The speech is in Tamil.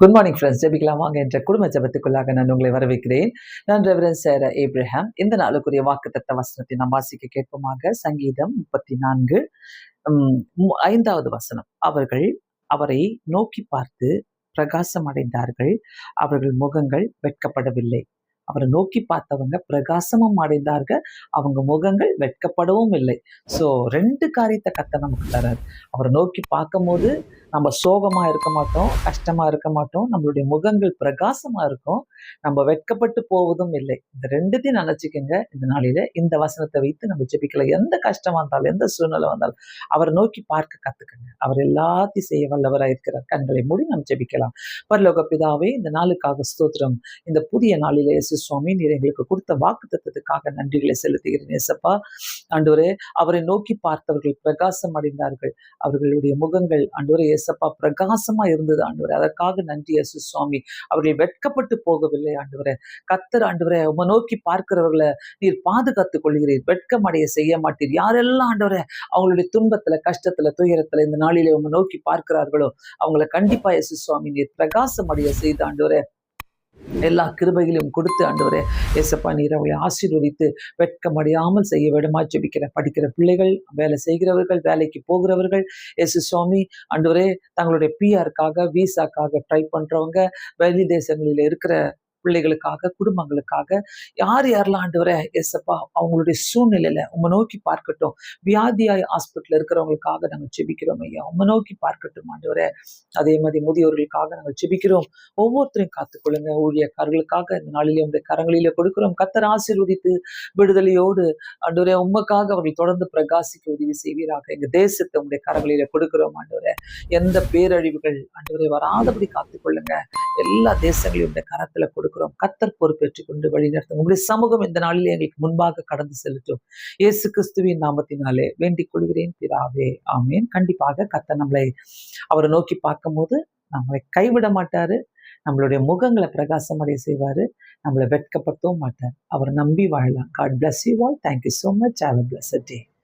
Good morning friends. ஜெபிக்கலாம் வாங்க என்ற குடும்ப ஜெபத்துக்குள்ளாக நான் உங்களை வரவேற்கிறேன். நான் ரெவரண்ட் சேர ஏப்ரஹாம். இந்த நாளுக்குரிய வாக்குத்தத்த வசனத்தை நாம் வாசிக்க கேட்போமாக. சங்கீதம் 34 5வது வசனம். அவர்கள் அவரை நோக்கி பார்த்து பிரகாசம் அடைந்தார்கள், அவர்கள் முகங்கள் வெட்கப்படவில்லை. அவரை நோக்கி பார்த்தவங்க பிரகாசமும் அடைந்தார்கள், அவங்க முகங்கள் வெட்கப்படவும் இல்லை. ஸோ 2 காரியத்தை கர்த்தர் நமக்கு தரார். அவரை நோக்கி பார்க்கும்போது நம்ம சோகமா இருக்க மாட்டோம், கஷ்டமா இருக்க மாட்டோம், நம்மளுடைய முகங்கள் பிரகாசமா இருக்கும், நம்ம வெட்கப்பட்டு போவதும் இல்லை. இந்த 2த்தையும் நினைச்சுக்கங்க. இந்த நாளில இந்த வசனத்தை வைத்து நம்ம ஜெபிக்கலாம். எந்த கஷ்டமா இருந்தாலும், எந்த சூழ்நிலை வந்தாலும் அவரை நோக்கி பார்க்க கத்துக்கங்க. அவர் எல்லாத்தையும் செய்ய வல்லவராக இருக்கிறார். கண்களை மூடி நாம் ஜெபிக்கலாம். பரலோக பிதாவே, இந்த நாளுக்காக ஸ்தோத்திரம். இந்த புதிய நாளிலே இயேசு சுவாமி, நீர் எங்களுக்கு கொடுத்த வாக்குத்தத்தத்துக்காக நன்றிகளை செலுத்துகிறேன் இயேசப்பா. ஆண்டவரே, அவரை நோக்கி பார்த்தவர்கள் பிரகாசம் அடைந்தார்கள், அவர்களுடைய முகங்கள் ஆண்டவரே இயேசப்பா பிரகாசமா இருந்தது ஆண்டவரே. அதற்காக நன்றி இயேசு சுவாமி. அவர்கள் வெட்கப்பட்டு போகவில்லை ஆண்டவரே. கர்த்தர் ஆண்டவரே, உம்மை நோக்கி பார்க்கிறவர்களை நீர் பாதுகாத்துக் கொள்கிறீர், வெட்கம் அடைய செய்ய மாட்டீர். யாரெல்லாம் ஆண்டவரே அவங்களுடைய துன்பத்துல, கஷ்டத்துல, துயரத்துல இந்த நாளிலே உம்மை நோக்கி பார்க்கிறார்களோ அவங்களை கண்டிப்பா இயேசு சுவாமி நீர் பிரகாசம் அடைய செய்து ஆண்டவரே எல்லா கிருபைகளையும் கொடுத்து ஆண்டவரே இயேசப்பா, நீர் அவளை ஆசீர்வதித்து வெட்கமடையாமல் செய்ய விடமா ஜெபிக்கிற படிக்கிற பிள்ளைகள், வேலை செய்கிறவர்கள், வேலைக்கு போகிறவர்கள் இயேசு சுவாமி ஆண்டவரே, தங்களுடைய பிஆருக்காக விசாக்காக ட்ரை பண்றவங்க, வெளி தேசங்களில் இருக்கிற பிள்ளைகளுக்காக, குடும்பங்களுக்காக, யார் யாரெல்லாம் ஆண்டவரே இயேசப்பா அவங்களுடைய சூழ்நிலையில உம்மை நோக்கி பார்க்கட்டும். வியாதியாய் ஹாஸ்பிட்டல் இருக்கிறவங்களுக்காக நாங்கள் ஜெபிக்கிறோம் ஐயா, உம்மை நோக்கி பார்க்கட்டும் ஆண்டவரே. அதே மாதிரி முதியோர்களுக்காக நாங்கள் ஜெபிக்கிறோம். ஒவ்வொருத்தரையும் காத்துக்கொள்ளுங்க. ஊழியக்காரர்களுக்காக இந்த நாளிலே உங்களுடைய கரங்களிலே கொடுக்கிறோம். கர்த்தர் ஆசீர்வதித்து விடுதலையோடு ஆண்டவரே உமக்காக அவர்கள் தொடர்ந்து பிரகாசிக்க உதவி செய்வீராக. எங்க தேசத்தை உங்களுடைய கரங்களிலே கொடுக்கிறோம் ஆண்டவரே. எந்த பேரழிவுகள் ஆண்டவரே வராதபடி காத்துக்கொள்ளுங்க. எல்லா தேசங்களையும் இந்த கரத்துல கொடுக்கிறோம். கர்த்தர் பொறுப்பேற்றுக் கொண்டு வழிநடத்தும். உங்களுடைய சமூகம் இந்த நாளிலே எங்களுக்கு முன்பாக கடந்து செலுத்தும். இயேசு கிறிஸ்துவின் நாமத்தினாலே வேண்டிக் கொள்கிறேன் பிதாவே, ஆமேன். கண்டிப்பாக கர்த்தர் நம்மளை அவரை நோக்கி பார்க்கும்போது நம்மளை கைவிட மாட்டாரு, நம்மளுடைய முகங்களை பிரகாசமடைய செய்வாரு, நம்மளை வெட்கப்படுத்தவும் மாட்டார். அவரை நம்பி வாழலாம். God bless you all. Thank you so much. Have a blessed day.